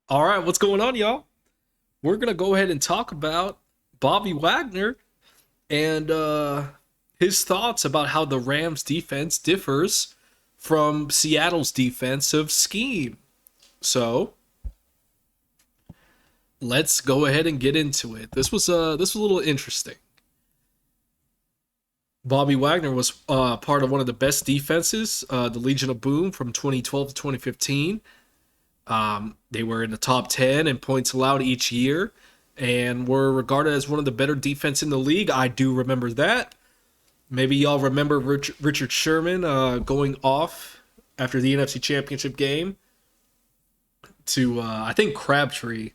All right, what's going on, y'all? We're gonna go ahead and talk about Bobby Wagner and his thoughts about how the Rams defense differs from Seattle's defensive scheme. So let's go ahead and get into it. This was a little interesting. Bobby Wagner was part of one of the best defenses, the Legion of Boom from 2012 to 2015. They were in the top 10 in points allowed each year and were regarded as one of the better defense in the league. I do remember that. Maybe y'all remember Richard Sherman going off after the NFC Championship game to, I think, Crabtree,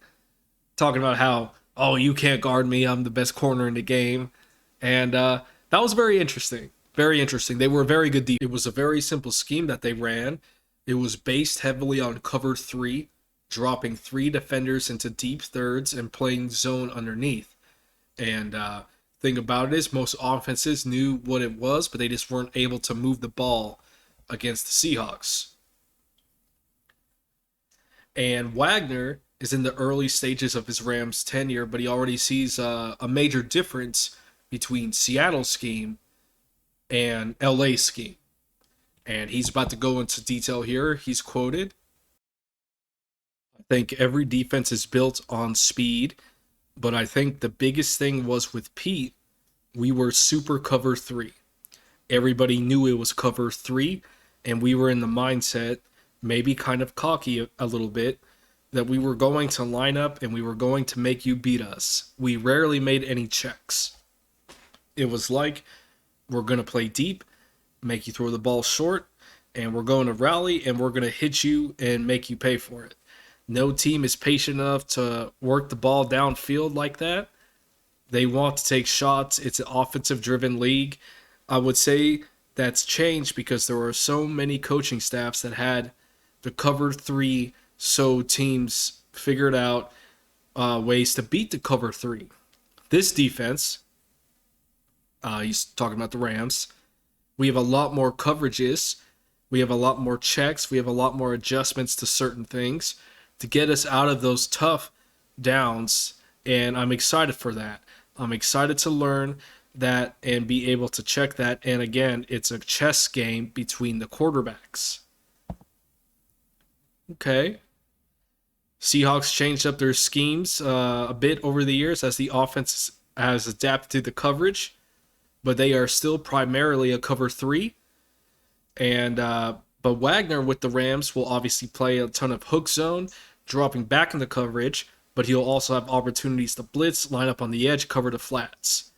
talking about how, oh, you can't guard me. I'm the best corner in the game. And that was very interesting. Very interesting. They were a very good defense. It was a very simple scheme that they ran. It was based heavily on cover three, dropping three defenders into deep thirds and playing zone underneath. And thing about it is, most offenses knew what it was, but they just weren't able to move the ball against the Seahawks. And Wagner is in the early stages of his Rams tenure, but he already sees a major difference between Seattle's scheme and LA's scheme. And he's about to go into detail here. He's quoted, I think every defense is built on speed, but I think the biggest thing was with Pete, we were super cover three. Everybody knew it was cover three, and we were in the mindset, maybe kind of cocky a little bit, that we were going to line up and we were going to make you beat us. We rarely made any checks. It was like, we're going to play deep, make you throw the ball short, and we're going to rally and we're going to hit you and make you pay for it. No team is patient enough to work the ball downfield like that. They want to take shots. It's an offensive driven league. I would say that's changed because there were so many coaching staffs that had the cover three, so teams figured out ways to beat the cover three. This defense, he's talking about the Rams, we have a lot more coverages. We have a lot more checks. We have a lot more adjustments to certain things to get us out of those tough downs. And I'm excited for that. I'm excited to learn that and be able to check that. And again, it's a chess game between the quarterbacks. Okay. Seahawks changed up their schemes a bit over the years as the offense has adapted to the coverage, but they are still primarily a cover three. And but Wagner with the Rams will obviously play a ton of hook zone, dropping back in the coverage, but he'll also have opportunities to blitz, line up on the edge, cover the flats.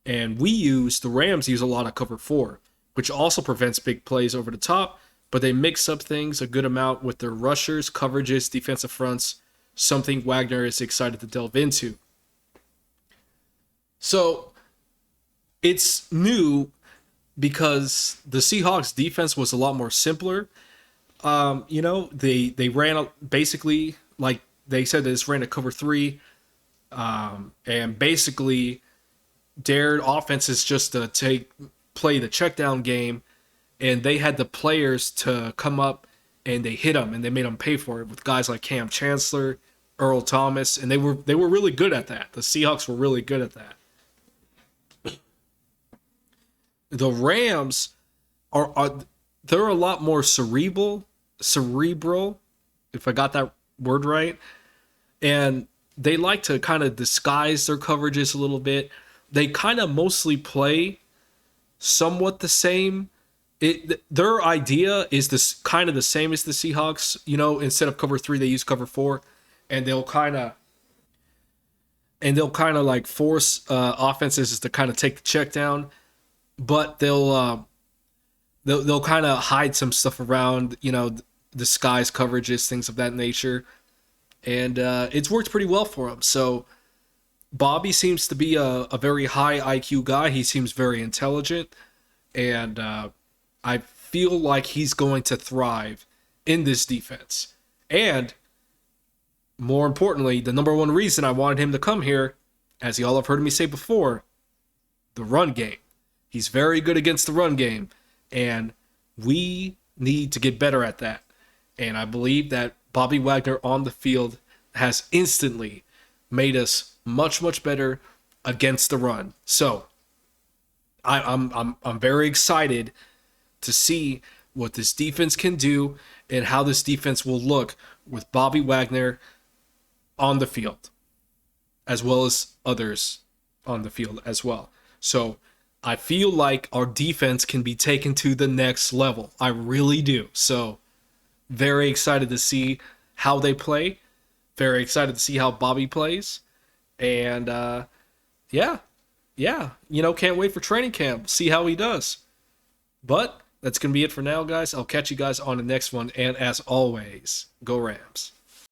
And the Rams use a lot of cover four, which also prevents big plays over the top, but they mix up things a good amount with their rushers, coverages, defensive fronts, something Wagner is excited to delve into. So it's new because the Seahawks defense was a lot more simpler. They ran basically like they said they just ran a cover three, and basically dared offenses just to play the check down game, and they had the players to come up and they hit them and they made them pay for it with guys like Cam Chancellor, Earl Thomas, and they were really good at that. The Seahawks were really good at that. The Rams are they're a lot more cerebral, if I got that word right, and they like to kind of disguise their coverages a little bit. They kind of mostly play somewhat the same. Their idea is this kind of the same as the Seahawks. Instead of cover three, they use cover four, and they'll kind of like force offenses to kind of take the check down, but they'll kind of hide some stuff around, disguise coverages, things of that nature, and it's worked pretty well for them. So Bobby seems to be a very high IQ guy. He seems very intelligent, and I feel like he's going to thrive in this defense. And more importantly, the number one reason I wanted him to come here, as y'all have heard me say before, the run game. He's very good against the run game, and we need to get better at that. And I believe that Bobby Wagner on the field has instantly made us much, much better against the run. So I'm very excited to see what this defense can do and how this defense will look with Bobby Wagner on the field, as well as others on the field as well. So I feel like our defense can be taken to the next level. I really do. So very excited to see how they play. Very excited to see how Bobby plays. And yeah, can't wait for training camp. See how he does. But that's going to be it for now, guys. I'll catch you guys on the next one. And as always, go Rams.